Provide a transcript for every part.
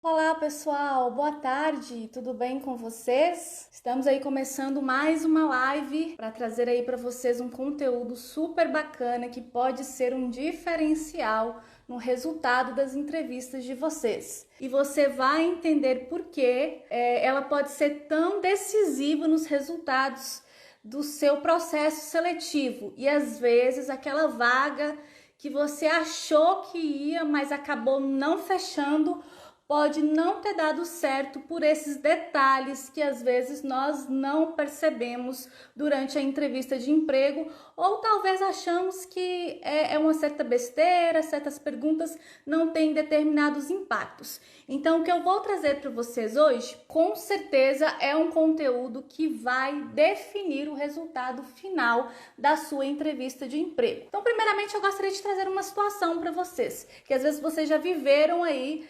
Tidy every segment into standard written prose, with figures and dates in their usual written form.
Olá pessoal, boa tarde, tudo bem com vocês? Estamos aí começando mais uma live para trazer aí para vocês um conteúdo super bacana que pode ser um diferencial no resultado das entrevistas de vocês. E você vai entender por que ela pode ser tão decisiva nos resultados do seu processo seletivo e às vezes aquela vaga que você achou que ia, mas acabou não fechando, pode não ter dado certo por esses detalhes que às vezes nós não percebemos durante a entrevista de emprego, ou talvez achamos que é uma certa besteira, certas perguntas não têm determinados impactos. Então, o que eu vou trazer para vocês hoje, com certeza é um conteúdo que vai definir o resultado final da sua entrevista de emprego. Então, primeiramente, eu gostaria de trazer uma situação para vocês, que às vezes vocês já viveram aí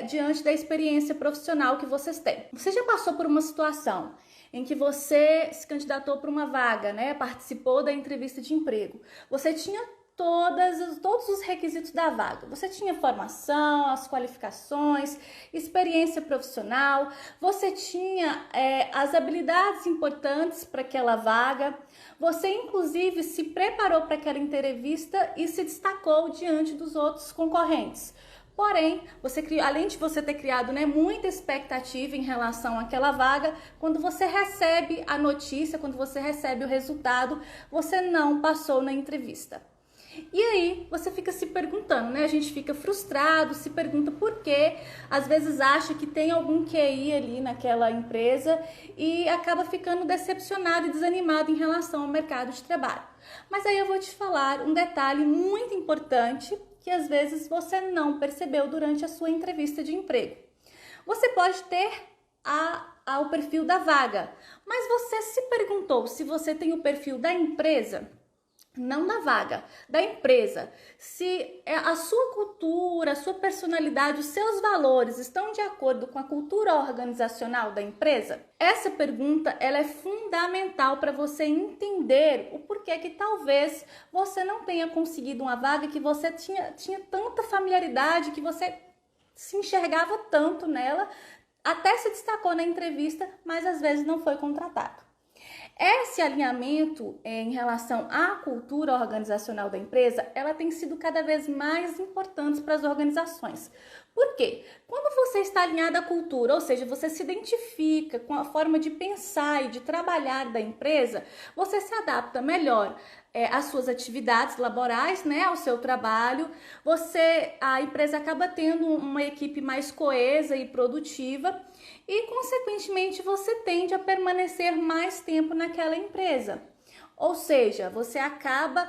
diante da experiência profissional que vocês têm. Você já passou por uma situação em que você se candidatou para uma vaga, né? Participou da entrevista de emprego. Você tinha todos os requisitos da vaga. Você tinha formação, as qualificações, experiência profissional, você tinha as habilidades importantes para aquela vaga, você inclusive se preparou para aquela entrevista e se destacou diante dos outros concorrentes. Porém, além de você ter criado muita expectativa em relação àquela vaga, quando você recebe a notícia, quando você recebe o resultado, você não passou na entrevista. E aí você fica se perguntando, né? A gente fica frustrado, se pergunta por quê, às vezes acha que tem algum QI ali naquela empresa e acaba ficando decepcionado e desanimado em relação ao mercado de trabalho. Mas aí eu vou te falar um detalhe muito importante que às vezes você não percebeu durante a sua entrevista de emprego. Você pode ter o perfil da vaga, mas você se perguntou se você tem o perfil da empresa? Não da vaga, da empresa. Se a sua cultura, a sua personalidade, os seus valores estão de acordo com a cultura organizacional da empresa? Essa pergunta ela é fundamental para você entender o porquê que talvez você não tenha conseguido uma vaga que você tinha tanta familiaridade, que você se enxergava tanto nela, até se destacou na entrevista, mas às vezes não foi contratado. Esse alinhamento em relação à cultura organizacional da empresa, ela tem sido cada vez mais importante para as organizações. Por quê? Quando você está alinhado à cultura, ou seja, você se identifica com a forma de pensar e de trabalhar da empresa, você se adapta melhor às suas atividades laborais, né, ao seu trabalho, a empresa acaba tendo uma equipe mais coesa e produtiva e, consequentemente, você tende a permanecer mais tempo naquela empresa. Ou seja, você acaba,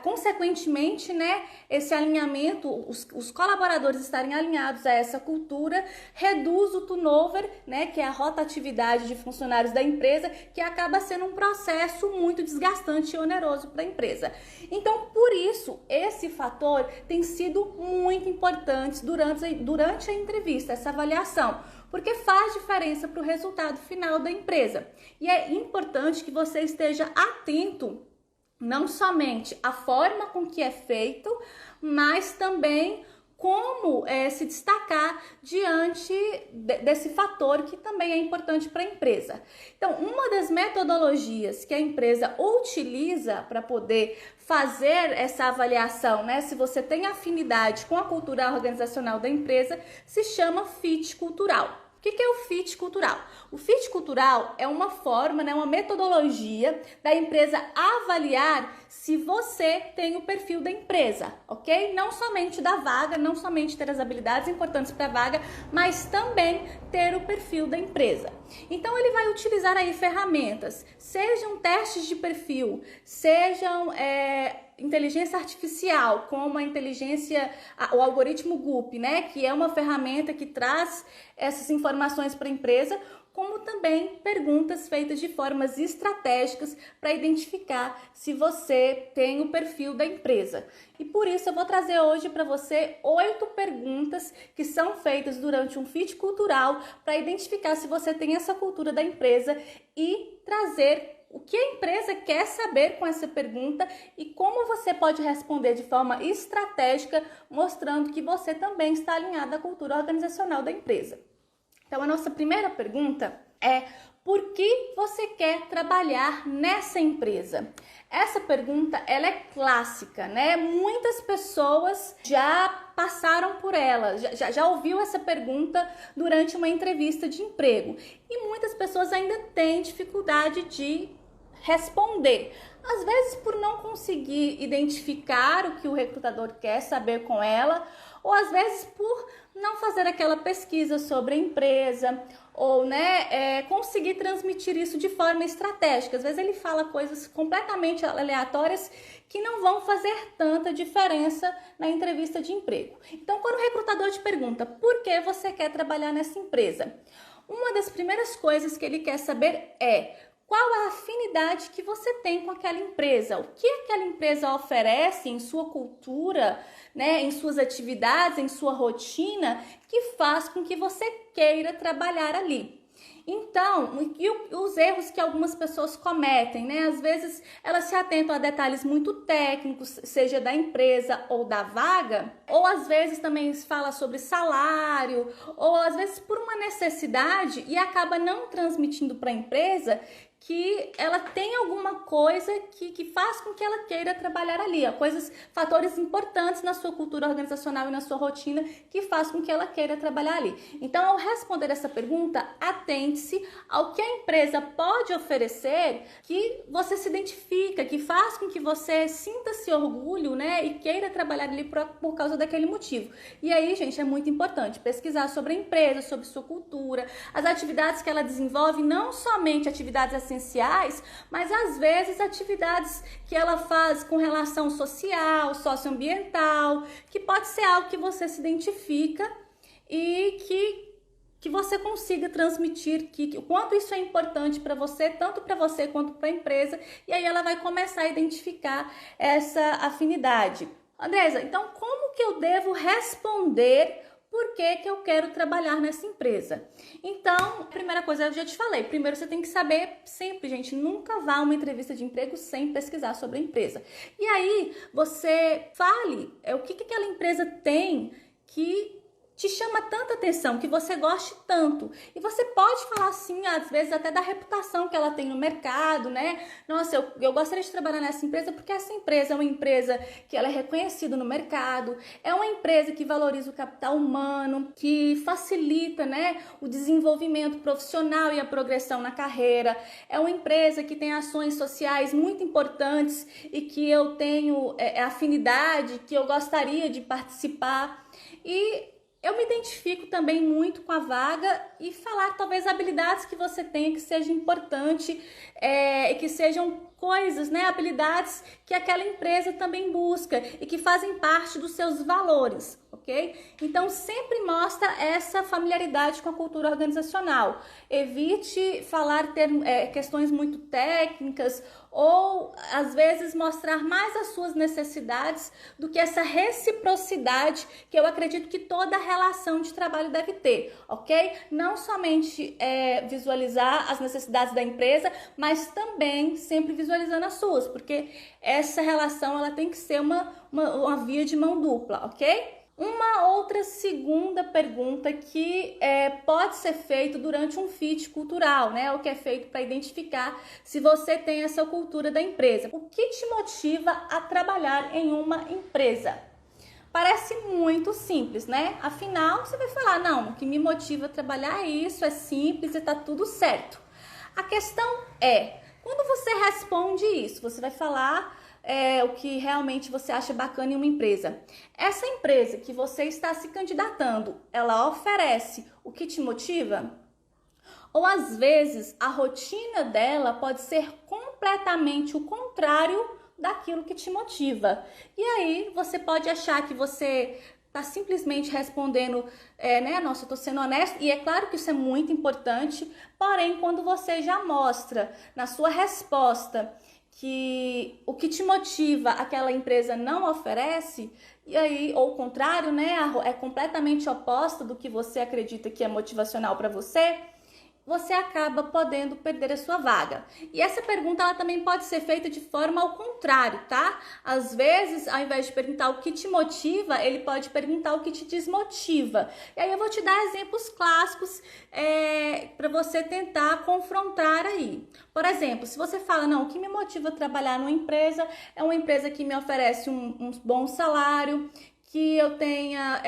consequentemente, né, esse alinhamento, os colaboradores estarem alinhados a essa cultura, reduz o turnover, né, que é a rotatividade de funcionários da empresa, que acaba sendo um processo muito desgastante e oneroso para a empresa. Então, por isso, esse fator tem sido muito importante durante a entrevista, essa avaliação, porque faz diferença para o resultado final da empresa. E é importante que você esteja atento não somente à forma com que é feito, mas também como se destacar diante desse fator que também é importante para a empresa. Então, uma das metodologias que a empresa utiliza para poder fazer essa avaliação, né, se você tem afinidade com a cultura organizacional da empresa, se chama fit cultural. O que é o fit cultural? O fit cultural é uma forma, né, uma metodologia da empresa avaliar se você tem o perfil da empresa, ok? Não somente da vaga, não somente ter as habilidades importantes para a vaga, mas também ter o perfil da empresa. Então, ele vai utilizar aí ferramentas, sejam testes de perfil, sejam inteligência artificial, como o algoritmo Goop, né, que é uma ferramenta que traz essas informações para a empresa, como também perguntas feitas de formas estratégicas para identificar se você tem o perfil da empresa. E por isso eu vou trazer hoje para você 8 perguntas que são feitas durante um fit cultural para identificar se você tem essa cultura da empresa e trazer o que a empresa quer saber com essa pergunta e como você pode responder de forma estratégica, mostrando que você também está alinhado à cultura organizacional da empresa. Então, a nossa primeira pergunta é: por que você quer trabalhar nessa empresa? Essa pergunta, ela é clássica, né? Muitas pessoas já passaram por ela, já ouviu essa pergunta durante uma entrevista de emprego. E muitas pessoas ainda têm dificuldade de responder. Às vezes por não conseguir identificar o que o recrutador quer saber com ela, ou às vezes por não fazer aquela pesquisa sobre a empresa, ou conseguir transmitir isso de forma estratégica. Às vezes ele fala coisas completamente aleatórias que não vão fazer tanta diferença na entrevista de emprego. Então, quando o recrutador te pergunta por que você quer trabalhar nessa empresa, uma das primeiras coisas que ele quer saber é: qual a afinidade que você tem com aquela empresa? O que aquela empresa oferece em sua cultura, em suas atividades, em sua rotina, que faz com que você queira trabalhar ali? Então, e os erros que algumas pessoas cometem, Às vezes elas se atentam a detalhes muito técnicos, seja da empresa ou da vaga, ou às vezes também se fala sobre salário, ou às vezes por uma necessidade e acaba não transmitindo para a empresa que ela tem alguma coisa que faz com que ela queira trabalhar ali, fatores importantes na sua cultura organizacional e na sua rotina que faz com que ela queira trabalhar ali. Então, ao responder essa pergunta, atente-se ao que a empresa pode oferecer, que você se identifica, que faz com que você sinta-se orgulho, e queira trabalhar ali por causa daquele motivo. E aí, gente, é muito importante pesquisar sobre a empresa, sobre sua cultura, as atividades que ela desenvolve, não somente atividades essenciais, mas às vezes atividades que ela faz com relação social, socioambiental, que pode ser algo que você se identifica e que você consiga transmitir o quanto isso é importante para você, tanto para você quanto para a empresa, e aí ela vai começar a identificar essa afinidade. Andresa, então como que eu devo responder por que eu quero trabalhar nessa empresa? Então, a primeira coisa eu já te falei, primeiro você tem que saber sempre, gente, nunca vá a uma entrevista de emprego sem pesquisar sobre a empresa. E aí, você fale o que aquela empresa tem que te chama tanta atenção, que você goste tanto. E você pode falar assim, às vezes até da reputação que ela tem no mercado, Nossa, eu gostaria de trabalhar nessa empresa porque essa empresa é uma empresa que ela é reconhecida no mercado, é uma empresa que valoriza o capital humano, que facilita, o desenvolvimento profissional e a progressão na carreira, é uma empresa que tem ações sociais muito importantes e que eu tenho afinidade, que eu gostaria de participar. E eu me identifico também muito com a vaga e falar talvez habilidades que você tenha que seja importante e que sejam coisas, habilidades que aquela empresa também busca e que fazem parte dos seus valores, ok? Então, sempre mostra essa familiaridade com a cultura organizacional. Evite falar questões muito técnicas ou, às vezes, mostrar mais as suas necessidades do que essa reciprocidade que eu acredito que toda relação de trabalho deve ter, ok? Não somente visualizar as necessidades da empresa, mas também sempre visualizando as suas, porque essa relação ela tem que ser uma via de mão dupla, ok? Uma outra segunda pergunta que pode ser feito durante um fit cultural, o que é feito para identificar se você tem essa cultura da empresa. O que te motiva a trabalhar em uma empresa? Parece muito simples, Afinal, você vai falar, não, o que me motiva a trabalhar é isso, é simples e tá tudo certo. A questão é, quando você responde isso, você vai falar o que realmente você acha bacana em uma empresa. Essa empresa que você está se candidatando, ela oferece o que te motiva? Ou às vezes a rotina dela pode ser completamente o contrário daquilo que te motiva. E aí você pode achar que você tá simplesmente respondendo, nossa, eu tô sendo honesto, e é claro que isso é muito importante, porém, quando você já mostra na sua resposta que o que te motiva aquela empresa não oferece, e aí, ou o contrário, é completamente oposto do que você acredita que é motivacional para você você acaba podendo perder a sua vaga. E essa pergunta ela também pode ser feita de forma ao contrário, tá? Às vezes, ao invés de perguntar o que te motiva, ele pode perguntar o que te desmotiva. E aí eu vou te dar exemplos clássicos para você tentar confrontar aí. Por exemplo, se você fala, não, o que me motiva a trabalhar numa empresa é uma empresa que me oferece um bom salário, que eu tenha...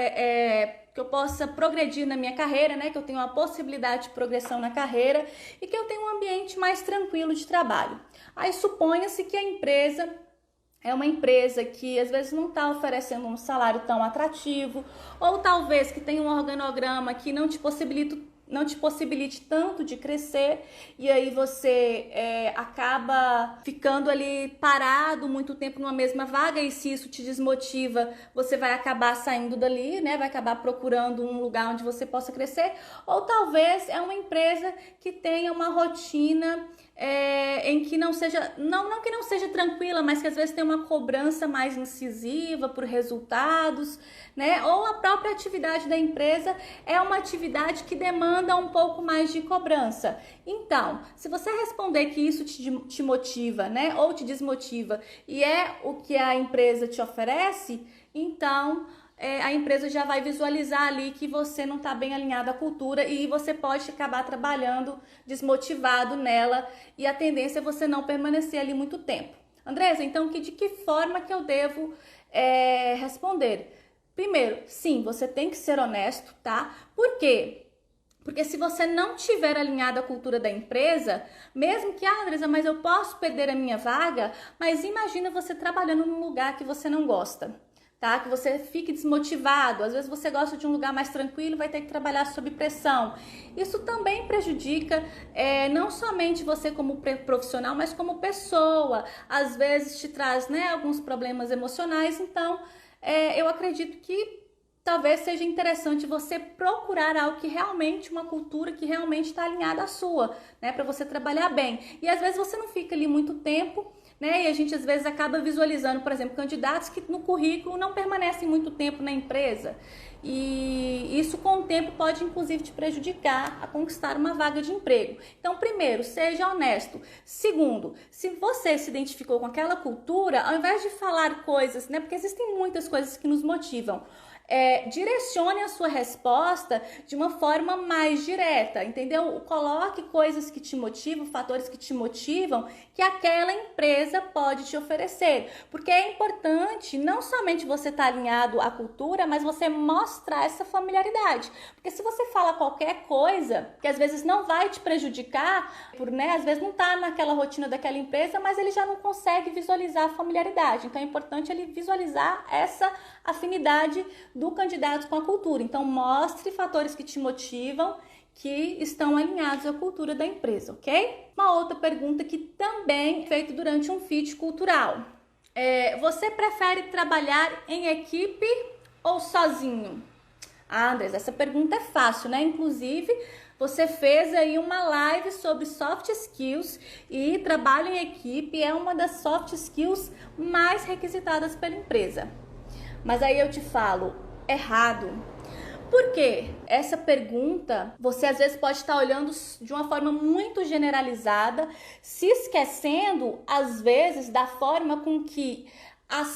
que eu possa progredir na minha carreira, né? Que eu tenha uma possibilidade de progressão na carreira e que eu tenha um ambiente mais tranquilo de trabalho. Aí suponha-se que a empresa é uma empresa que às vezes não está oferecendo um salário tão atrativo, ou talvez que tenha um organograma que não te possibilite tanto de crescer, e aí você acaba ficando ali parado muito tempo numa mesma vaga, e se isso te desmotiva, você vai acabar saindo dali, né? Vai acabar procurando um lugar onde você possa crescer, ou talvez é uma empresa que tenha uma rotina em que não seja, não que não seja tranquila, mas que às vezes tem uma cobrança mais incisiva por resultados, né? Ou a própria atividade da empresa é uma atividade que demanda um pouco mais de cobrança. Então, se você responder que isso te motiva, né? Ou te desmotiva e é o que a empresa te oferece, então a empresa já vai visualizar ali que você não está bem alinhado à cultura e você pode acabar trabalhando desmotivado nela e a tendência é você não permanecer ali muito tempo. Andressa, então de que forma que eu devo responder? Primeiro, sim, você tem que ser honesto, tá? Por quê? Porque se você não tiver alinhado à cultura da empresa, mesmo que, Andressa, mas eu posso perder a minha vaga, mas imagina você trabalhando num lugar que você não gosta. Tá? Que você fique desmotivado, às vezes você gosta de um lugar mais tranquilo, vai ter que trabalhar sob pressão. Isso também prejudica não somente você como profissional, mas como pessoa. Às vezes te traz, né, alguns problemas emocionais, então eu acredito que talvez seja interessante você procurar algo que realmente, uma cultura que realmente está alinhada à sua, né, para você trabalhar bem. E às vezes você não fica ali muito tempo, né? E a gente às vezes acaba visualizando, por exemplo, candidatos que no currículo não permanecem muito tempo na empresa. E isso com o tempo pode inclusive te prejudicar a conquistar uma vaga de emprego. Então, primeiro, seja honesto. Segundo, se você se identificou com aquela cultura, ao invés de falar coisas, né? Porque existem muitas coisas que nos motivam. Direcione a sua resposta de uma forma mais direta, entendeu? Coloque coisas que te motivam, fatores que te motivam, que aquela empresa pode te oferecer. Porque é importante não somente você estar alinhado à cultura, mas você mostrar essa familiaridade. Porque se você fala qualquer coisa, que às vezes não vai te prejudicar, às vezes não está naquela rotina daquela empresa, mas ele já não consegue visualizar a familiaridade. Então é importante ele visualizar essa afinidade do candidato com a cultura. Então, mostre fatores que te motivam, que estão alinhados à cultura da empresa, ok? Uma outra pergunta que também é feita durante um fit cultural. Você prefere trabalhar em equipe ou sozinho? Andressa, essa pergunta é fácil, né? Inclusive, você fez aí uma live sobre soft skills e trabalho em equipe é uma das soft skills mais requisitadas pela empresa. Mas aí eu te falo, errado. Por quê? Essa pergunta, você às vezes pode estar olhando de uma forma muito generalizada, se esquecendo, às vezes, da forma com que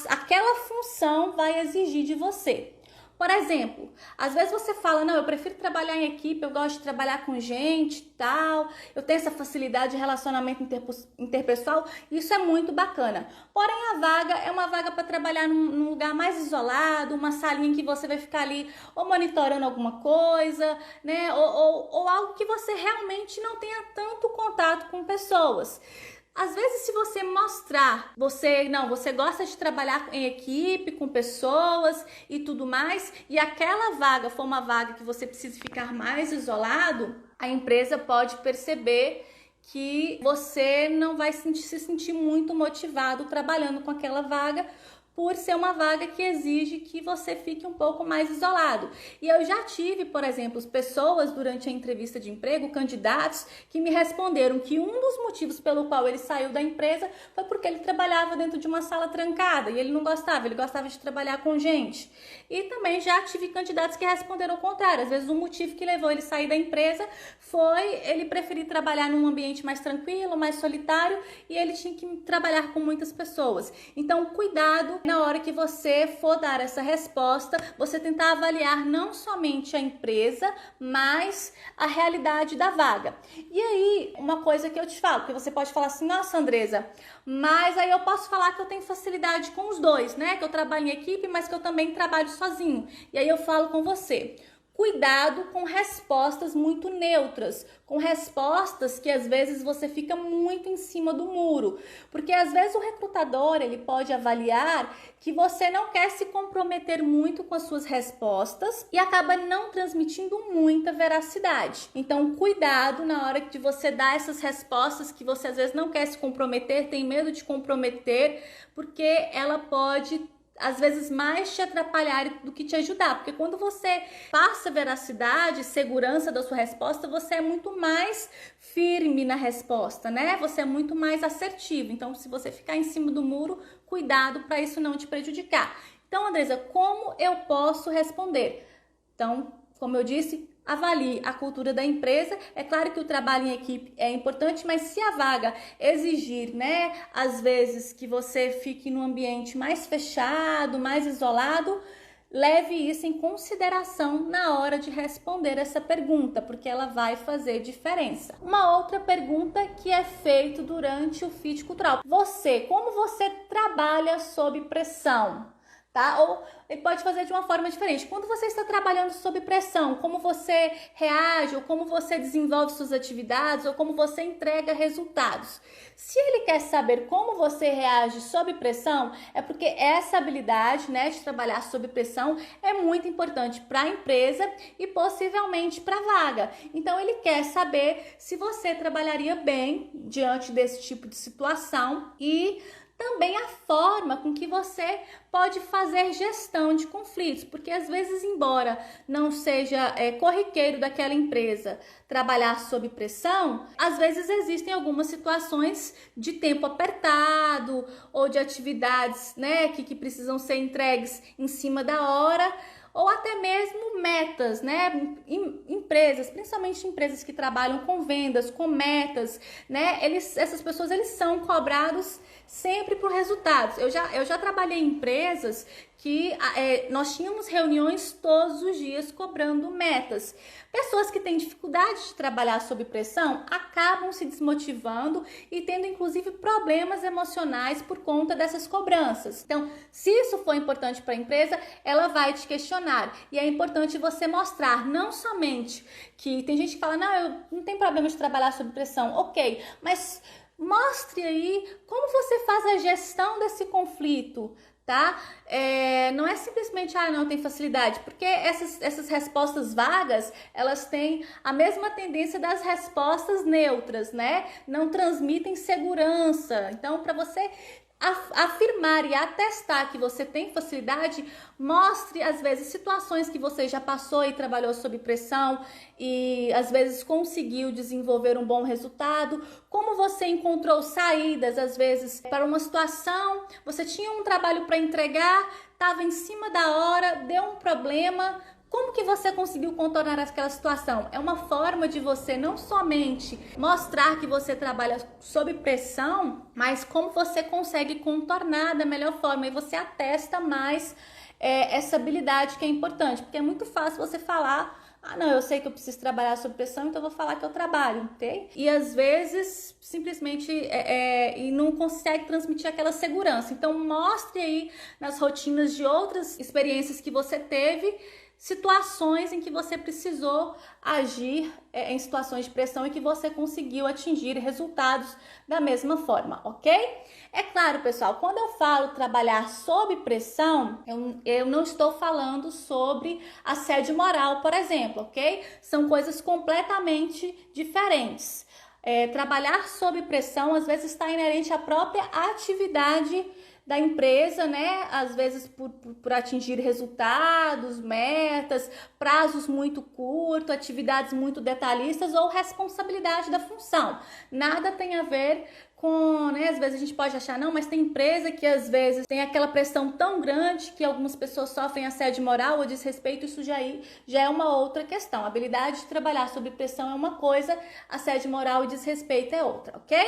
aquela função vai exigir de você. Por exemplo, às vezes você fala, não, eu prefiro trabalhar em equipe, eu gosto de trabalhar com gente e tal, eu tenho essa facilidade de relacionamento interpessoal, isso é muito bacana. Porém, a vaga é uma vaga para trabalhar num lugar mais isolado, uma salinha em que você vai ficar ali ou monitorando alguma coisa, né, ou algo que você realmente não tenha tanto contato com pessoas. Às vezes, se você mostrar, você gosta de trabalhar em equipe, com pessoas e tudo mais, e aquela vaga for uma vaga que você precisa ficar mais isolado, a empresa pode perceber que você não vai se sentir muito motivado trabalhando com aquela vaga, por ser uma vaga que exige que você fique um pouco mais isolado. E eu já tive, por exemplo, pessoas durante a entrevista de emprego, candidatos, que me responderam que um dos motivos pelo qual ele saiu da empresa foi porque ele trabalhava dentro de uma sala trancada e ele não gostava, ele gostava de trabalhar com gente. E também já tive candidatos que responderam o contrário. Às vezes o motivo que levou ele a sair da empresa foi ele preferir trabalhar num ambiente mais tranquilo, mais solitário, e ele tinha que trabalhar com muitas pessoas. Então, cuidado na hora que você for dar essa resposta, você tentar avaliar não somente a empresa, mas a realidade da vaga. E aí, uma coisa que eu te falo, que você pode falar assim, nossa, Andresa, mas aí eu posso falar que eu tenho facilidade com os dois, né? Que eu trabalho em equipe, mas que eu também trabalho sozinho. E aí eu falo com você. Cuidado com respostas muito neutras, com respostas que às vezes você fica muito em cima do muro, porque às vezes o recrutador ele pode avaliar que você não quer se comprometer muito com as suas respostas e acaba não transmitindo muita veracidade. Então, cuidado na hora de você dar essas respostas que você às vezes não quer se comprometer, tem medo de comprometer, porque ela pode às vezes mais te atrapalhar do que te ajudar, porque quando você passa veracidade, segurança da sua resposta, você é muito mais firme na resposta, né? Você é muito mais assertivo. Então, se você ficar em cima do muro, cuidado para isso não te prejudicar. Então, Andresa, como eu posso responder? Então, como eu disse, avalie a cultura da empresa. É claro que o trabalho em equipe é importante, mas se a vaga exigir, né, às vezes que você fique num ambiente mais fechado, mais isolado, leve isso em consideração na hora de responder essa pergunta, porque ela vai fazer diferença. Uma outra pergunta que é feita durante o fit cultural. Como você trabalha sob pressão? Tá? Ou ele pode fazer de uma forma diferente. Quando você está trabalhando sob pressão, como você reage, ou como você desenvolve suas atividades, ou como você entrega resultados. Se ele quer saber como você reage sob pressão, é porque essa habilidade, né, de trabalhar sob pressão é muito importante para a empresa e possivelmente para a vaga. Então, ele quer saber se você trabalharia bem diante desse tipo de situação e também a forma com que você pode fazer gestão de conflitos, porque às vezes, embora não seja corriqueiro daquela empresa trabalhar sob pressão, às vezes existem algumas situações de tempo apertado ou de atividades, né, que precisam ser entregues em cima da hora, ou até mesmo metas, né? Empresas, principalmente empresas que trabalham com vendas, com metas, né? Essas pessoas são cobrados sempre por resultados. Eu já trabalhei em empresas que nós tínhamos reuniões todos os dias cobrando metas. Pessoas que têm dificuldade de trabalhar sob pressão acabam se desmotivando e tendo inclusive problemas emocionais por conta dessas cobranças. Então, se isso for importante para a empresa, ela vai te questionar. E é importante você mostrar não somente que tem gente que fala, não, eu não tenho problema de trabalhar sob pressão, ok, mas mostre aí como você faz a gestão desse conflito, tá? Não é simplesmente, não tem facilidade, porque essas respostas vagas, elas têm a mesma tendência das respostas neutras, né? Não transmitem segurança. Então, para você afirmar e atestar que você tem facilidade, mostre às vezes situações que você já passou e trabalhou sob pressão e às vezes conseguiu desenvolver um bom resultado, como você encontrou saídas às vezes para uma situação, você tinha um trabalho para entregar, estava em cima da hora, deu um problema. Como que você conseguiu contornar aquela situação? É uma forma de você não somente mostrar que você trabalha sob pressão, mas como você consegue contornar da melhor forma e você atesta mais essa habilidade que é importante, porque é muito fácil você falar, não, eu sei que eu preciso trabalhar sob pressão, então eu vou falar que eu trabalho, ok? E às vezes simplesmente e não consegue transmitir aquela segurança. Então mostre aí nas rotinas de outras experiências que você teve, situações em que você precisou agir em situações de pressão e que você conseguiu atingir resultados da mesma forma, ok? É claro, pessoal, quando eu falo trabalhar sob pressão, eu não estou falando sobre assédio moral, por exemplo, ok? São coisas completamente diferentes. Trabalhar sob pressão, às vezes, está inerente à própria atividade da empresa, né? Às vezes por atingir resultados, metas, prazos muito curtos, atividades muito detalhistas ou responsabilidade da função. Nada tem a ver com, né, às vezes a gente pode achar, não, mas tem empresa que às vezes tem aquela pressão tão grande que algumas pessoas sofrem assédio moral ou desrespeito, isso já é uma outra questão. A habilidade de trabalhar sob pressão é uma coisa, assédio moral e desrespeito é outra, ok?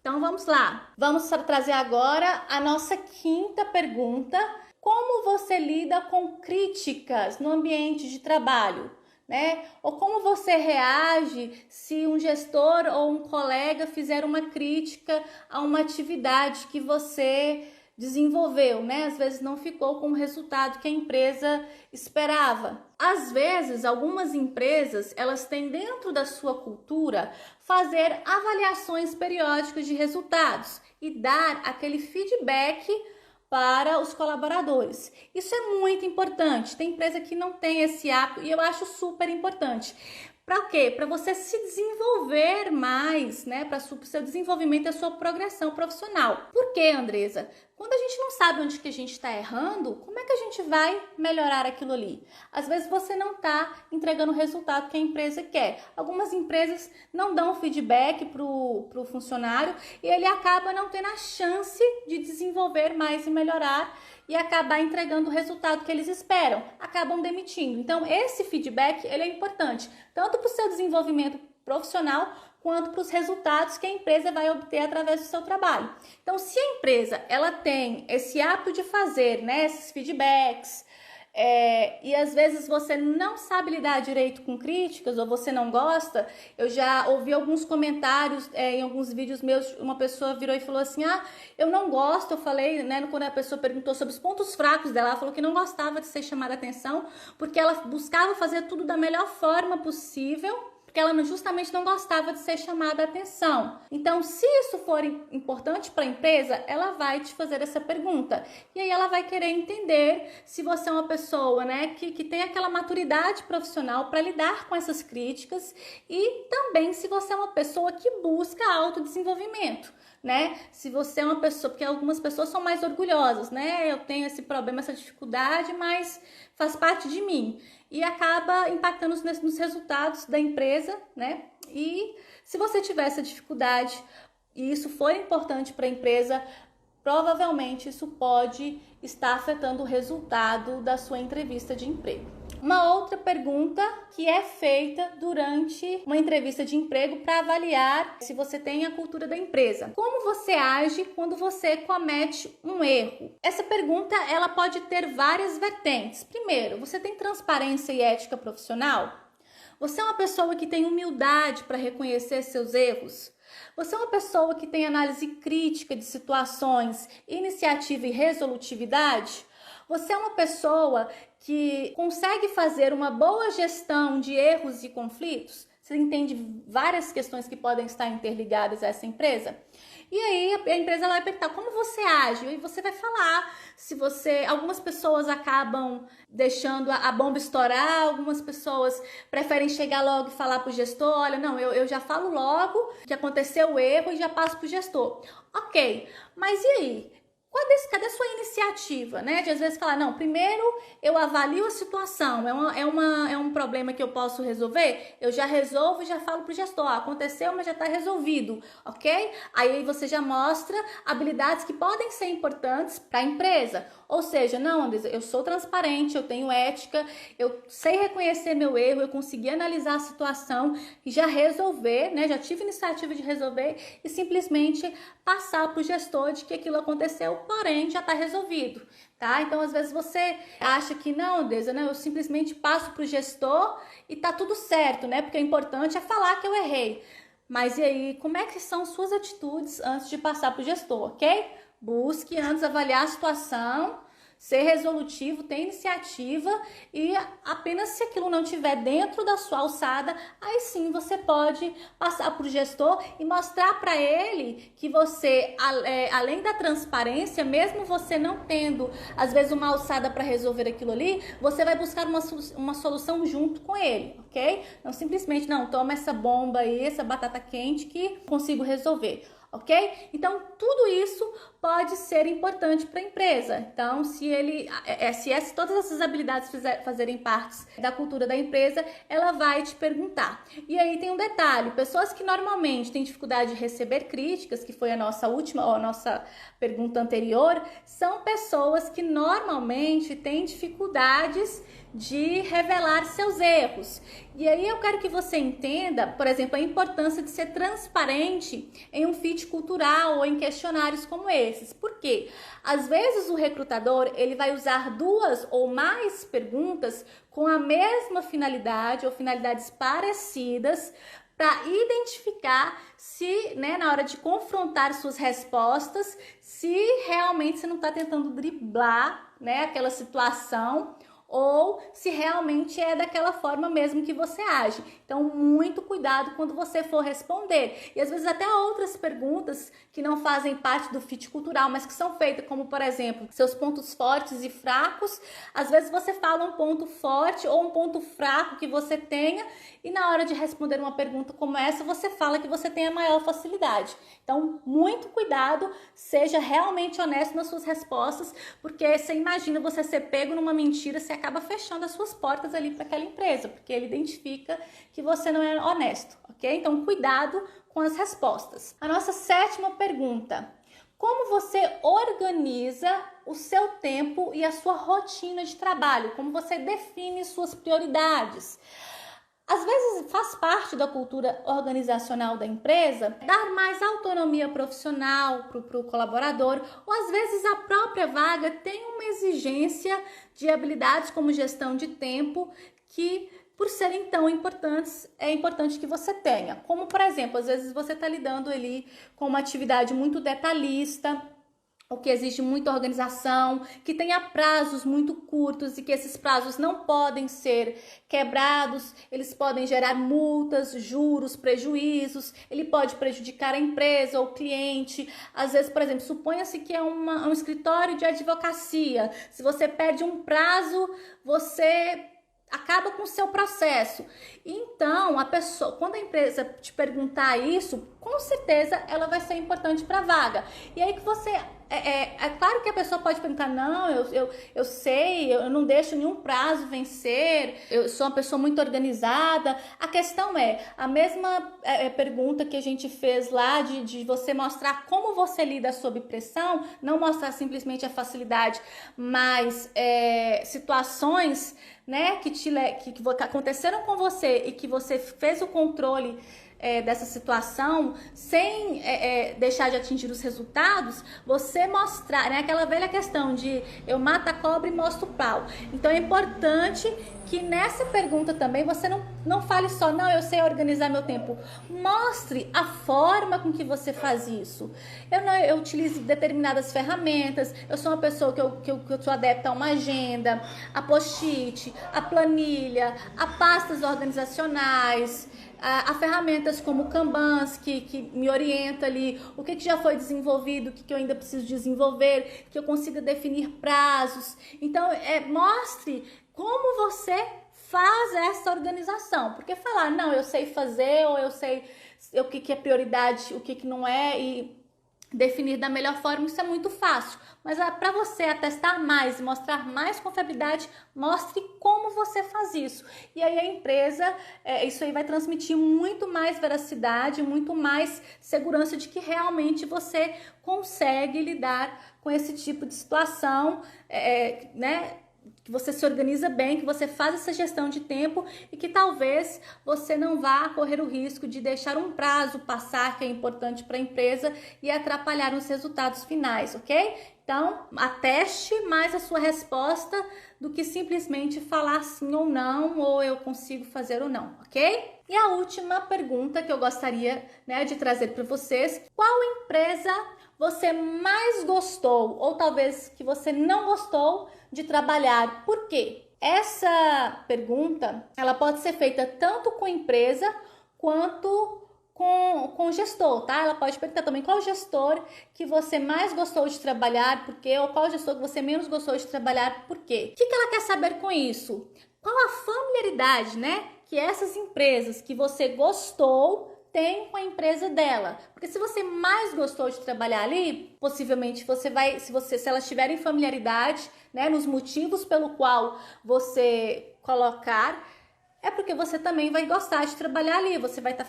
Então vamos lá. Vamos trazer agora a nossa quinta pergunta. Como você lida com críticas no ambiente de trabalho? Né? Ou como você reage se um gestor ou um colega fizer uma crítica a uma atividade que você desenvolveu, né? Às vezes não ficou com o resultado que a empresa esperava. Às vezes, algumas empresas, elas têm dentro da sua cultura fazer avaliações periódicas de resultados e dar aquele feedback para os colaboradores. Isso é muito importante. Tem empresa que não tem esse hábito e eu acho super importante. Para quê? Para você se desenvolver mais, né? Para o seu desenvolvimento e a sua progressão profissional. Por quê, Andresa? Quando a gente não sabe onde que a gente está errando, como é que a gente vai melhorar aquilo ali? Às vezes você não está entregando o resultado que a empresa quer. Algumas empresas não dão feedback para o funcionário e ele acaba não tendo a chance de desenvolver mais e melhorar e acabar entregando o resultado que eles esperam. Acabam demitindo. Então, esse feedback ele é importante, tanto para o seu desenvolvimento profissional, quanto para os resultados que a empresa vai obter através do seu trabalho. Então, se a empresa ela tem esse hábito de fazer, né, esses feedbacks, e às vezes você não sabe lidar direito com críticas ou você não gosta, eu já ouvi alguns comentários em alguns vídeos meus, uma pessoa virou e falou assim, eu não gosto, eu falei, né, quando a pessoa perguntou sobre os pontos fracos dela, ela falou que não gostava de ser chamada a atenção, porque ela buscava fazer tudo da melhor forma possível, porque ela justamente não gostava de ser chamada a atenção. Então, se isso for importante para a empresa, ela vai te fazer essa pergunta. E aí ela vai querer entender se você é uma pessoa, né, que tem aquela maturidade profissional para lidar com essas críticas e também se você é uma pessoa que busca autodesenvolvimento, né? Se você é uma pessoa, porque algumas pessoas são mais orgulhosas, né? Eu tenho esse problema, essa dificuldade, mas faz parte de mim. E acaba impactando nos resultados da empresa, né? E se você tiver essa dificuldade e isso for importante para a empresa, provavelmente isso pode estar afetando o resultado da sua entrevista de emprego. Uma outra pergunta que é feita durante uma entrevista de emprego para avaliar se você tem a cultura da empresa. Como você age quando você comete um erro? Essa pergunta ela pode ter várias vertentes. Primeiro, você tem transparência e ética profissional? Você é uma pessoa que tem humildade para reconhecer seus erros? Você é uma pessoa que tem análise crítica de situações, iniciativa e resolutividade? Você é uma pessoa que consegue fazer uma boa gestão de erros e conflitos? Você entende várias questões que podem estar interligadas a essa empresa? E aí a empresa vai perguntar como você age e você vai falar se você... Algumas pessoas acabam deixando a bomba estourar, algumas pessoas preferem chegar logo e falar para o gestor, olha, não, eu já falo logo que aconteceu o erro e já passo para o gestor. Ok, mas e aí? Cadê a sua iniciativa, né? De às vezes falar, não, primeiro eu avalio a situação, é um problema que eu posso resolver, eu já resolvo e já falo pro gestor, aconteceu, mas já tá resolvido, ok? Aí você já mostra habilidades que podem ser importantes para a empresa. Ou seja, não, Andresa, eu sou transparente, eu tenho ética, eu sei reconhecer meu erro, eu consegui analisar a situação e já resolver, né? Já tive iniciativa de resolver e simplesmente passar para o gestor de que aquilo aconteceu, porém já está resolvido, tá? Então, às vezes você acha que não, Andresa, né? Eu simplesmente passo para o gestor e tá tudo certo, né? Porque o importante é falar que eu errei. Mas e aí, como é que são suas atitudes antes de passar para o gestor, ok? Busque antes avaliar a situação, ser resolutivo, ter iniciativa e apenas se aquilo não estiver dentro da sua alçada, aí sim você pode passar para o gestor e mostrar para ele que você, além da transparência, mesmo você não tendo, às vezes, uma alçada para resolver aquilo ali, você vai buscar uma solução junto com ele, ok? Não simplesmente, não, toma essa bomba aí, essa batata quente que consigo resolver. ok? Então, tudo isso pode ser importante para a empresa. Então, se todas essas habilidades fazerem parte da cultura da empresa, ela vai te perguntar. E aí tem um detalhe: pessoas que normalmente têm dificuldade de receber críticas, que foi a nossa pergunta anterior, são pessoas que normalmente têm dificuldades de revelar seus erros. E aí eu quero que você entenda, por exemplo, a importância de ser transparente em um fit cultural ou em questionários como esses. Por quê? Às vezes o recrutador ele vai usar 2 ou mais perguntas com a mesma finalidade ou finalidades parecidas para identificar se, na hora de confrontar suas respostas, se realmente você não está tentando driblar, aquela situação, ou se realmente é daquela forma mesmo que você age. Então, muito cuidado quando você for responder. E às vezes até outras perguntas que não fazem parte do fit cultural, mas que são feitas, como por exemplo, seus pontos fortes e fracos. Às vezes você fala um ponto forte ou um ponto fraco que você tenha, e na hora de responder uma pergunta como essa, você fala que você tem a maior facilidade. Então, muito cuidado, seja realmente honesto nas suas respostas, porque você imagina você ser pego numa mentira, você acaba fechando as suas portas ali para aquela empresa, porque ele identifica que você não é honesto, ok? Então, cuidado com as respostas. A nossa 7ª pergunta: como você organiza o seu tempo e a sua rotina de trabalho? Como você define suas prioridades? Às vezes faz parte da cultura organizacional da empresa dar mais autonomia profissional para o colaborador, ou às vezes a própria vaga tem uma exigência de habilidades como gestão de tempo que, por serem tão importantes, é importante que você tenha. Como, por exemplo, às vezes você está lidando ali com uma atividade muito detalhista, o que exige muita organização, que tenha prazos muito curtos e que esses prazos não podem ser quebrados, eles podem gerar multas, juros, prejuízos, ele pode prejudicar a empresa ou o cliente. Às vezes, por exemplo, suponha-se que é um escritório de advocacia, se você perde um prazo, você acaba com o seu processo. Então, quando a empresa te perguntar isso, com certeza ela vai ser importante para a vaga. E aí que você... É claro que a pessoa pode perguntar: não, eu sei, eu não deixo nenhum prazo vencer, eu sou uma pessoa muito organizada. A questão é, a mesma pergunta que a gente fez lá de você mostrar como você lida sob pressão, não mostrar simplesmente a facilidade, mas situações, que aconteceram com você e que você fez o controle dessa situação sem deixar de atingir os resultados, você mostrar, aquela velha questão de eu mato a cobra e mostro o pau. Então é importante que nessa pergunta também você não fale só: não, eu sei organizar meu tempo. Mostre a forma com que você faz isso. Eu utilizo determinadas ferramentas, eu sou uma pessoa que eu sou adepta a uma agenda, a post-it, a planilha, a pastas organizacionais, a ferramentas como o Kanban, que me orienta ali o que já foi desenvolvido, o que eu ainda preciso desenvolver, que eu consiga definir prazos. Então, mostre como você faz essa organização. Porque falar: não, eu sei fazer, ou eu sei o que é prioridade, o que não é, e definir da melhor forma, isso é muito fácil. Mas para você atestar mais e mostrar mais confiabilidade, mostre como você faz isso. E aí a empresa, isso aí vai transmitir muito mais veracidade, muito mais segurança de que realmente você consegue lidar com esse tipo de situação, que você se organiza bem, que você faz essa gestão de tempo e que talvez você não vá correr o risco de deixar um prazo passar, que é importante para a empresa, e atrapalhar os resultados finais, ok? Então, ateste mais a sua resposta do que simplesmente falar sim ou não, ou eu consigo fazer ou não, ok? E a última pergunta que eu gostaria, de trazer para vocês: qual empresa você mais gostou, ou talvez que você não gostou de trabalhar? Por quê? Essa pergunta, ela pode ser feita tanto com a empresa quanto com o gestor, tá? Ela pode perguntar também qual gestor que você mais gostou de trabalhar, por quê? Ou qual gestor que você menos gostou de trabalhar, por quê? O que ela quer saber com isso? Qual a familiaridade, que essas empresas que você gostou tem com a empresa dela. Porque se você mais gostou de trabalhar ali, possivelmente você vai, se elas tiverem familiaridade, né, nos motivos pelo qual você colocar, é porque você também vai gostar de trabalhar ali, você vai ter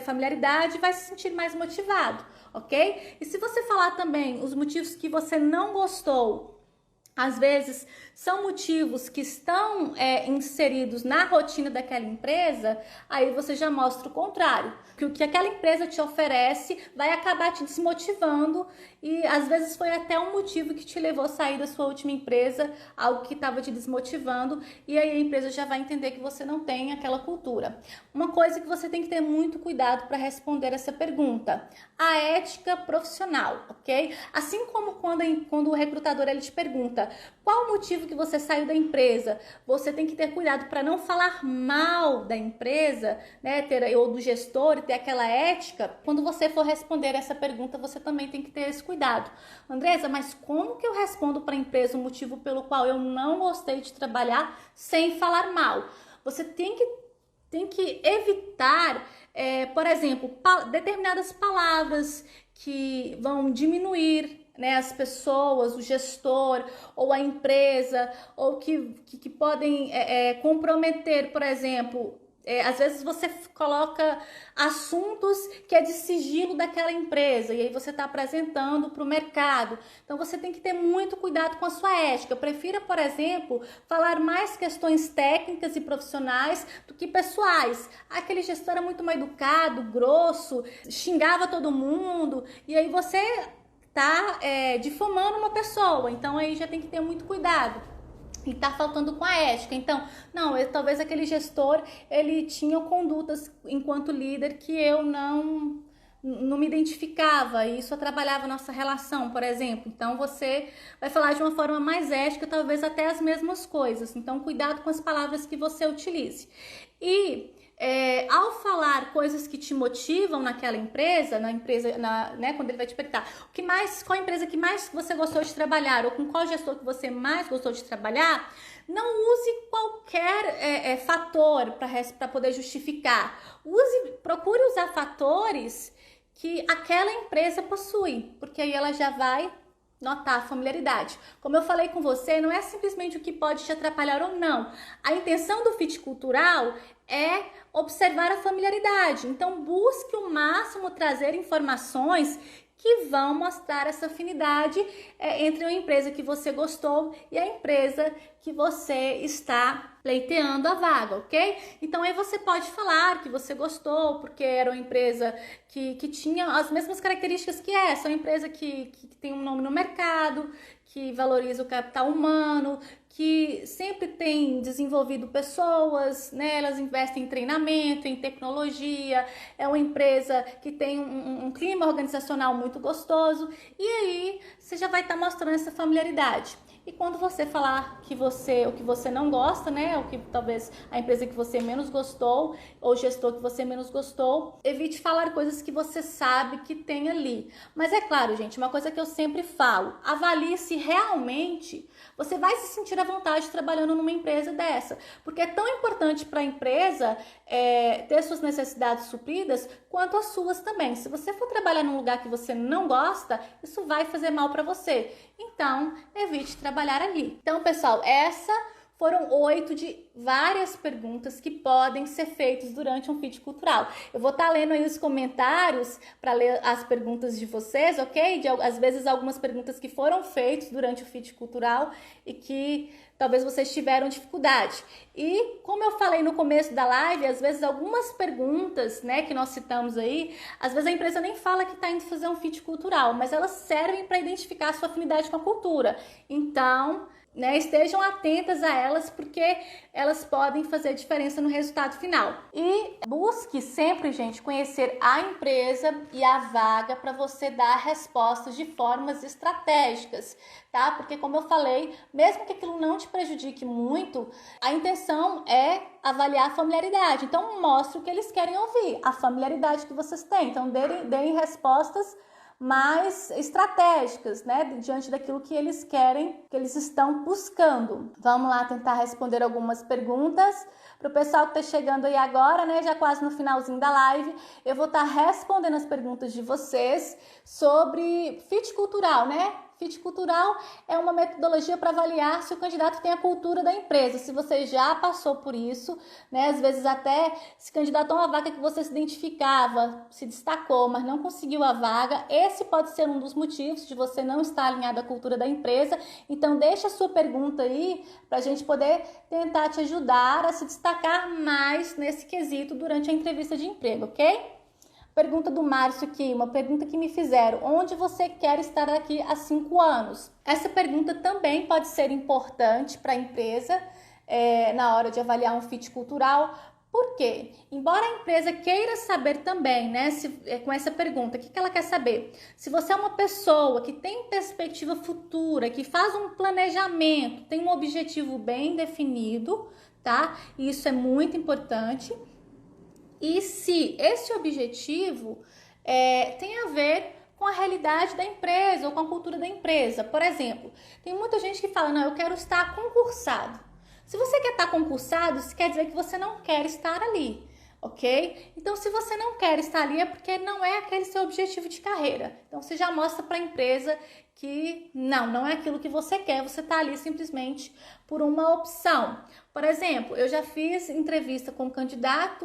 familiaridade e vai se sentir mais motivado, ok? E se você falar também os motivos que você não gostou, às vezes são motivos que estão inseridos na rotina daquela empresa, aí você já mostra o contrário, que o que aquela empresa te oferece vai acabar te desmotivando e às vezes foi até um motivo que te levou a sair da sua última empresa, algo que estava te desmotivando, e aí a empresa já vai entender que você não tem aquela cultura. Uma coisa que você tem que ter muito cuidado para responder essa pergunta, a ética profissional, ok? Assim como quando o recrutador ele te pergunta qual o motivo que você saiu da empresa, você tem que ter cuidado para não falar mal da empresa, né, ou do gestor, e ter aquela ética. Quando você for responder essa pergunta, você também tem que ter esse cuidado. Andresa, mas como que eu respondo para a empresa o motivo pelo qual eu não gostei de trabalhar sem falar mal? Você tem que evitar, por exemplo, determinadas palavras que vão diminuir, né, as pessoas, o gestor ou a empresa, ou que podem comprometer, por exemplo, às vezes você coloca assuntos que é de sigilo daquela empresa e aí você está apresentando para o mercado. Então você tem que ter muito cuidado com a sua ética. Prefira, por exemplo, falar mais questões técnicas e profissionais do que pessoais. Aquele gestor era muito mal educado, grosso, xingava todo mundo e aí você tá difamando uma pessoa, então aí já tem que ter muito cuidado e tá faltando com a ética. Então, não, talvez aquele gestor, ele tinha condutas enquanto líder que eu não me identificava e isso atrapalhava a nossa relação, por exemplo. Então, você vai falar de uma forma mais ética, talvez até as mesmas coisas. Então, cuidado com as palavras que você utilize. E ao falar coisas que te motivam naquela empresa, né, quando ele vai te perguntar qual empresa que mais você gostou de trabalhar ou com qual gestor que você mais gostou de trabalhar, não use qualquer fator para poder justificar. Procure usar fatores que aquela empresa possui, porque aí ela já vai notar a familiaridade. Como eu falei com você, não é simplesmente o que pode te atrapalhar ou não. A intenção do fit cultural é observar a familiaridade. Então, busque o máximo trazer informações que vão mostrar essa afinidade entre a empresa que você gostou e a empresa que você está pleiteando a vaga, ok? Então aí você pode falar que você gostou porque era uma empresa que tinha as mesmas características que essa, uma empresa que tem um nome no mercado, que valoriza o capital humano, que sempre tem desenvolvido pessoas, né? Elas investem em treinamento, em tecnologia, é uma empresa que tem um clima organizacional muito gostoso, e aí você já vai estar mostrando essa familiaridade. E quando você falar o que você não gosta, né, o que talvez a empresa que você menos gostou, ou o gestor que você menos gostou, evite falar coisas que você sabe que tem ali. Mas é claro, gente, uma coisa que eu sempre falo, avalie se realmente você vai se sentir à vontade trabalhando numa empresa dessa, porque é tão importante para a empresa ter suas necessidades supridas quanto as suas também. Se você for trabalhar num lugar que você não gosta, isso vai fazer mal para você. Então, evite trabalhar ali. Então, pessoal, foram 8 de várias perguntas que podem ser feitas durante um fit cultural. Eu vou estar lendo aí os comentários para ler as perguntas de vocês, ok? Às vezes algumas perguntas que foram feitas durante o fit cultural e que talvez vocês tiveram dificuldade. E como eu falei no começo da live, às vezes algumas perguntas, né, que nós citamos aí, às vezes a empresa nem fala que está indo fazer um fit cultural, mas elas servem para identificar a sua afinidade com a cultura. Então, né, estejam atentas a elas, porque elas podem fazer diferença no resultado final. E busque sempre, gente, conhecer a empresa e a vaga para você dar respostas de formas estratégicas, tá? Porque, como eu falei, mesmo que aquilo não te prejudique muito, a intenção é avaliar a familiaridade. Então, mostre o que eles querem ouvir, a familiaridade que vocês têm. Então, deem respostas mais estratégicas, né, diante daquilo que eles querem, que eles estão buscando. Vamos lá tentar responder algumas perguntas Para o pessoal que está chegando aí agora, né, já quase no finalzinho da live, eu vou estar respondendo as perguntas de vocês sobre fit cultural, né? Fit cultural é uma metodologia para avaliar se o candidato tem a cultura da empresa, se você já passou por isso, né? Às vezes até se candidatou a uma vaga que você se identificava, se destacou, mas não conseguiu a vaga, esse pode ser um dos motivos de você não estar alinhado à cultura da empresa. Então deixa a sua pergunta aí para a gente poder tentar te ajudar a se destacar mais nesse quesito durante a entrevista de emprego, ok? Pergunta do Márcio aqui, uma pergunta que me fizeram: onde você quer estar daqui a 5 anos? Essa pergunta também pode ser importante para a empresa na hora de avaliar um fit cultural. Por quê? Embora a empresa queira saber também, né, com essa pergunta, o que ela quer saber? Se você é uma pessoa que tem perspectiva futura, que faz um planejamento, tem um objetivo bem definido, tá? E isso é muito importante. E se esse objetivo tem a ver com a realidade da empresa ou com a cultura da empresa. Por exemplo, tem muita gente que fala, não, eu quero estar concursado. Se você quer estar concursado, isso quer dizer que você não quer estar ali, ok? Então, se você não quer estar ali, é porque não é aquele seu objetivo de carreira. Então, você já mostra para a empresa que não é aquilo que você quer, você está ali simplesmente por uma opção. Por exemplo, eu já fiz entrevista com um candidato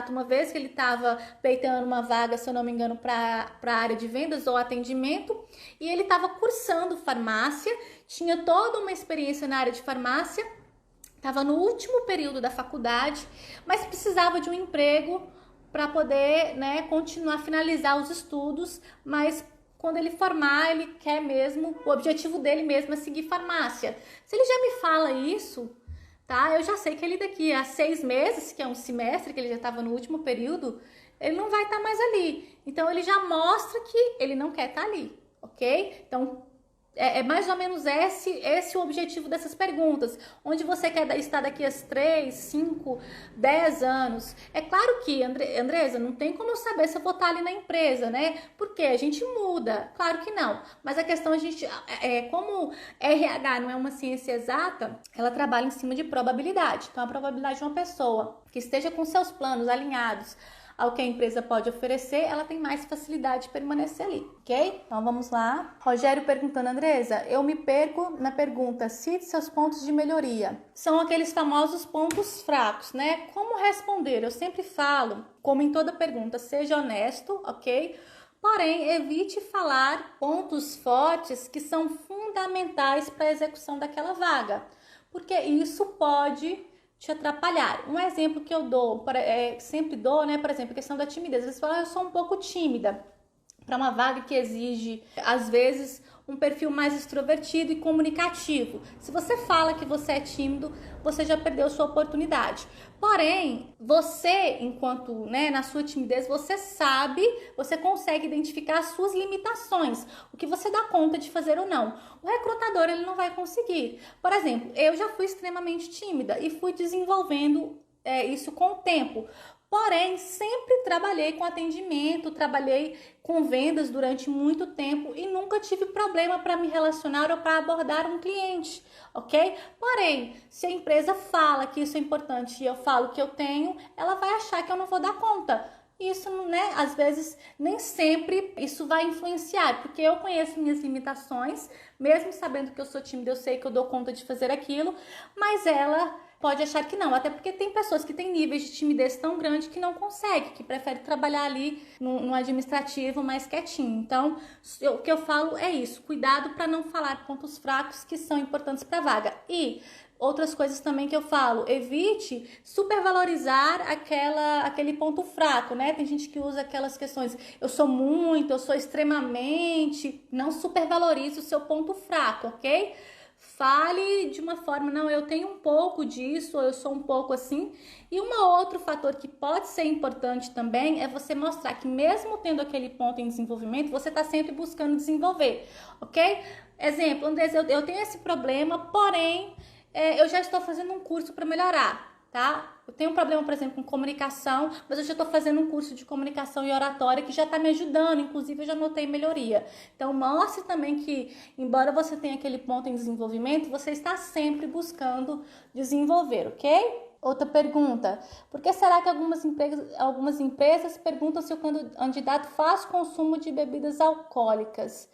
uma vez que ele estava pleiteando uma vaga, se eu não me engano, para a área de vendas ou atendimento, e ele estava cursando farmácia, tinha toda uma experiência na área de farmácia, estava no último período da faculdade, mas precisava de um emprego para poder, né, continuar, finalizar os estudos, mas quando ele formar, ele quer mesmo, o objetivo dele mesmo é seguir farmácia. Se ele já me fala isso, tá? Eu já sei que ele daqui a 6 meses, que é um semestre, que ele já estava no último período, ele não vai estar mais ali. Então, ele já mostra que ele não quer estar ali, ok? Então, é mais ou menos esse o objetivo dessas perguntas. Onde você quer estar daqui a 3, 5, 10 anos? É claro que, Andresa, não tem como eu saber se eu vou estar ali na empresa, né? Porque a gente muda. Claro que não. Mas a questão, como RH não é uma ciência exata, ela trabalha em cima de probabilidade. Então, a probabilidade de uma pessoa que esteja com seus planos alinhados ao que a empresa pode oferecer, ela tem mais facilidade de permanecer ali, ok? Então vamos lá. Rogério perguntando, Andresa, eu me perco na pergunta, cite seus pontos de melhoria. São aqueles famosos pontos fracos, né? Como responder? Eu sempre falo, como em toda pergunta, seja honesto, ok? Porém, evite falar pontos fortes que são fundamentais para a execução daquela vaga, porque isso pode te atrapalhar. Um exemplo que eu dou, sempre dou, né? Por exemplo, a questão da timidez. Eles falam, eu sou um pouco tímida para uma vaga que exige, às vezes, um perfil mais extrovertido e comunicativo. Se você fala que você é tímido, você já perdeu sua oportunidade. Porém, você, enquanto, né, na sua timidez, você consegue identificar as suas limitações, o que você dá conta de fazer ou não. O recrutador, ele não vai conseguir. Por exemplo, eu já fui extremamente tímida e fui desenvolvendo isso com o tempo. Porém, sempre trabalhei com atendimento, trabalhei com vendas durante muito tempo e nunca tive problema para me relacionar ou para abordar um cliente, ok? Porém, se a empresa fala que isso é importante e eu falo que eu tenho, ela vai achar que eu não vou dar conta. Isso, né, às vezes, nem sempre isso vai influenciar, porque eu conheço minhas limitações, mesmo sabendo que eu sou tímida, eu sei que eu dou conta de fazer aquilo, mas ela pode achar que não, até porque tem pessoas que têm níveis de timidez tão grande que não conseguem, que preferem trabalhar ali no administrativo mais quietinho. Então, o que eu falo é isso, cuidado para não falar pontos fracos que são importantes para a vaga. E outras coisas também que eu falo, evite supervalorizar aquele ponto fraco, né? Tem gente que usa aquelas questões, eu sou extremamente, não supervalorize o seu ponto fraco, ok? Fale de uma forma, não, eu tenho um pouco disso, eu sou um pouco assim. E um outro fator que pode ser importante também é você mostrar que mesmo tendo aquele ponto em desenvolvimento, você está sempre buscando desenvolver, ok? Exemplo, Andresa, eu tenho esse problema, porém, eu já estou fazendo um curso para melhorar, tá? Eu tenho um problema, por exemplo, com comunicação, mas eu já estou fazendo um curso de comunicação e oratória que já está me ajudando, inclusive eu já notei melhoria. Então, mostre também que, embora você tenha aquele ponto em desenvolvimento, você está sempre buscando desenvolver, ok? Outra pergunta, por que será que algumas empresas perguntam se o candidato faz consumo de bebidas alcoólicas?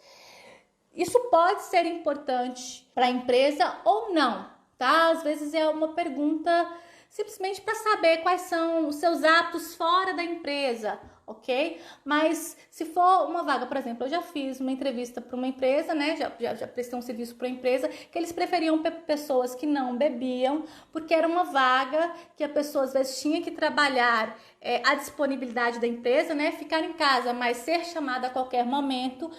Isso pode ser importante para a empresa ou não, tá? Às vezes é uma pergunta simplesmente para saber quais são os seus hábitos fora da empresa, ok? Mas se for uma vaga, por exemplo, eu já fiz uma entrevista para uma empresa, né? Já prestei um serviço para uma empresa que eles preferiam pessoas que não bebiam, porque era uma vaga que a pessoa às vezes tinha que trabalhar a disponibilidade da empresa, né? Ficar em casa, mas ser chamada a qualquer momento.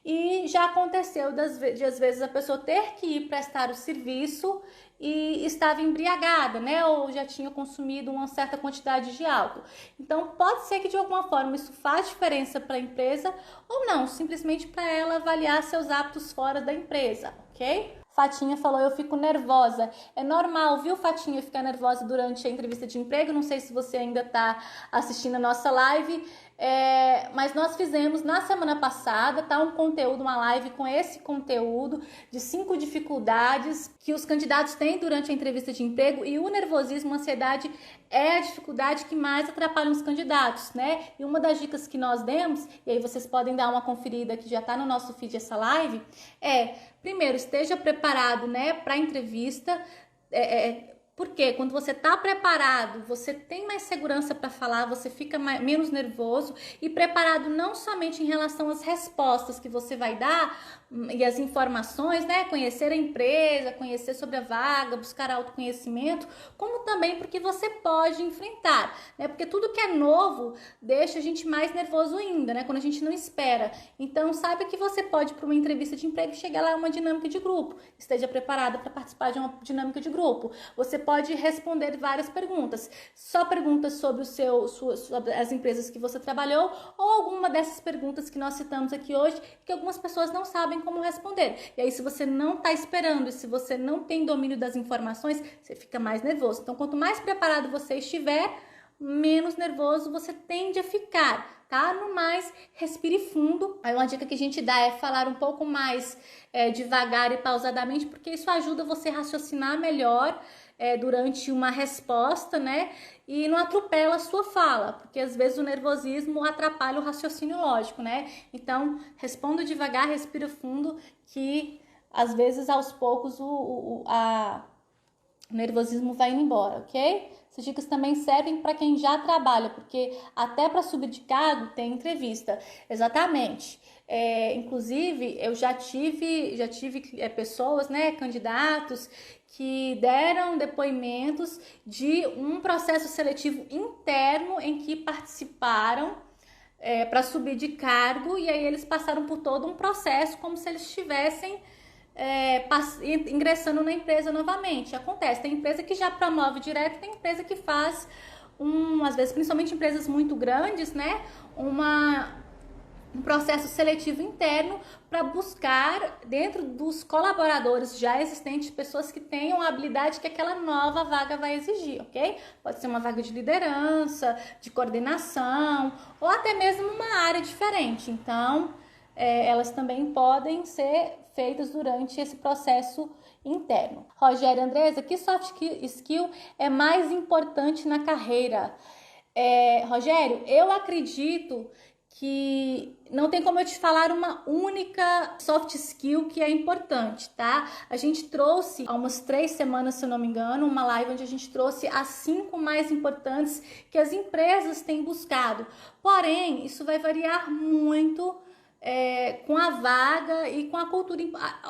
E já aconteceu de às vezes a pessoa ter que ir prestar o serviço e estava embriagada, né? Ou já tinha consumido uma certa quantidade de álcool. Então, pode ser que de alguma forma isso faz diferença para a empresa ou não, simplesmente para ela avaliar seus hábitos fora da empresa, ok? Fatinha falou, eu fico nervosa. É normal, viu, Fatinha, ficar nervosa durante a entrevista de emprego. Não sei se você ainda está assistindo a nossa live, mas nós fizemos na semana passada, tá, um conteúdo, uma live com esse conteúdo de 5 dificuldades que os candidatos têm durante a entrevista de emprego, e o nervosismo, a ansiedade é a dificuldade que mais atrapalha os candidatos, né? E uma das dicas que nós demos, e aí vocês podem dar uma conferida que já tá no nosso feed essa live, primeiro, esteja preparado, né, para a entrevista. Porque quando você está preparado, você tem mais segurança para falar, você fica menos nervoso e preparado não somente em relação às respostas que você vai dar e as informações, né? Conhecer a empresa, conhecer sobre a vaga, buscar autoconhecimento, como também porque você pode enfrentar, né? Porque tudo que é novo deixa a gente mais nervoso ainda, né? Quando a gente não espera. Então, saiba que você pode, para uma entrevista de emprego, chegar lá a uma dinâmica de grupo. Esteja preparada para participar de uma dinâmica de grupo. Você pode responder várias perguntas, só perguntas sobre sobre as empresas que você trabalhou, ou alguma dessas perguntas que nós citamos aqui hoje, que algumas pessoas não sabem como responder. E aí, se você não está esperando, e se você não tem domínio das informações, você fica mais nervoso. Então, quanto mais preparado você estiver, menos nervoso você tende a ficar, tá? No mais, respire fundo. Aí uma dica que a gente dá é falar um pouco mais devagar e pausadamente, porque isso ajuda você a raciocinar melhor durante uma resposta, né? E não atropela a sua fala, porque às vezes o nervosismo atrapalha o raciocínio lógico, né? Então, responda devagar, respira fundo, que às vezes aos poucos o nervosismo vai indo embora, ok? Essas dicas também servem para quem já trabalha, porque até para subir de cargo tem entrevista. Exatamente. Inclusive, eu já tive pessoas, né, candidatos, que deram depoimentos de um processo seletivo interno em que participaram para subir de cargo, e aí eles passaram por todo um processo como se eles estivessem ingressando na empresa novamente. Acontece, tem empresa que já promove direto, tem empresa que faz às vezes, principalmente empresas muito grandes, né, um processo seletivo interno para buscar dentro dos colaboradores já existentes pessoas que tenham a habilidade que aquela nova vaga vai exigir, ok? Pode ser uma vaga de liderança, de coordenação ou até mesmo uma área diferente. Então, elas também podem ser feitas durante esse processo interno. Rogério, Andresa, que soft skill é mais importante na carreira? Rogério, eu acredito que não tem como eu te falar uma única soft skill que é importante, tá? A gente trouxe há umas 3 semanas, se eu não me engano, uma live onde a gente trouxe as 5 mais importantes que as empresas têm buscado. Porém, isso vai variar muito com a vaga e com a cultura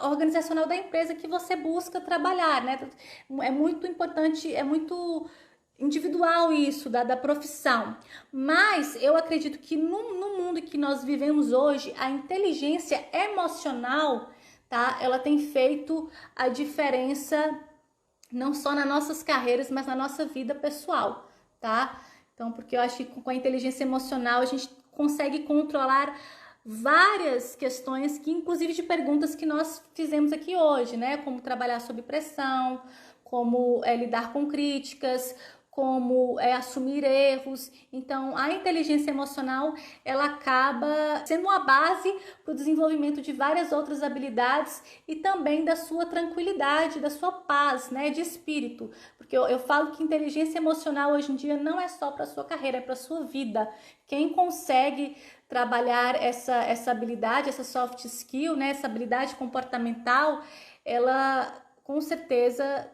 organizacional da empresa que você busca trabalhar, né? É muito importante, é muito individual isso da profissão, mas eu acredito que no mundo que nós vivemos hoje, a inteligência emocional, tá? Ela tem feito a diferença não só nas nossas carreiras, mas na nossa vida pessoal, tá? Então, porque eu acho que com a inteligência emocional a gente consegue controlar várias questões, que inclusive de perguntas que nós fizemos aqui hoje, né? Como trabalhar sob pressão, como lidar com críticas, como assumir erros. Então, a inteligência emocional, ela acaba sendo uma base para o desenvolvimento de várias outras habilidades e também da sua tranquilidade, da sua paz, né, de espírito. Porque eu falo que inteligência emocional hoje em dia não é só para a sua carreira, é para a sua vida. Quem consegue trabalhar essa habilidade, essa soft skill, né, essa habilidade comportamental, ela com certeza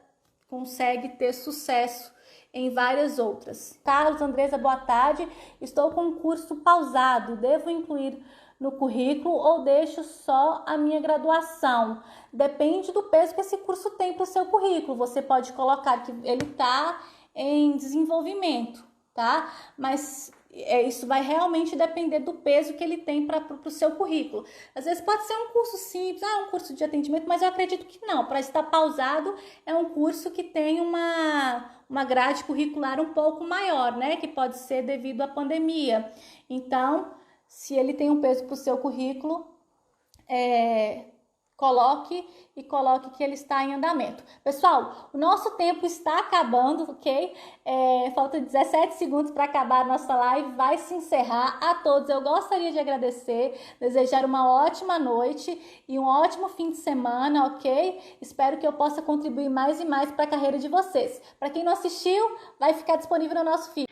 consegue ter sucesso em várias outras. Carlos, Andresa, boa tarde. Estou com um curso pausado. Devo incluir no currículo ou deixo só a minha graduação? Depende do peso que esse curso tem para o seu currículo. Você pode colocar que ele está em desenvolvimento, tá? Mas isso vai realmente depender do peso que ele tem para o seu currículo. Às vezes pode ser um curso simples, um curso de atendimento, mas eu acredito que não. Para estar pausado, é um curso que tem uma grade curricular um pouco maior, né? Que pode ser devido à pandemia. Então, se ele tem um peso para o seu currículo, coloque que ele está em andamento. Pessoal, o nosso tempo está acabando, ok? Falta 17 segundos para acabar a nossa live, vai se encerrar. A todos eu gostaria de agradecer, desejar uma ótima noite e um ótimo fim de semana, ok? Espero que eu possa contribuir mais e mais para a carreira de vocês. Para quem não assistiu, vai ficar disponível no nosso feed.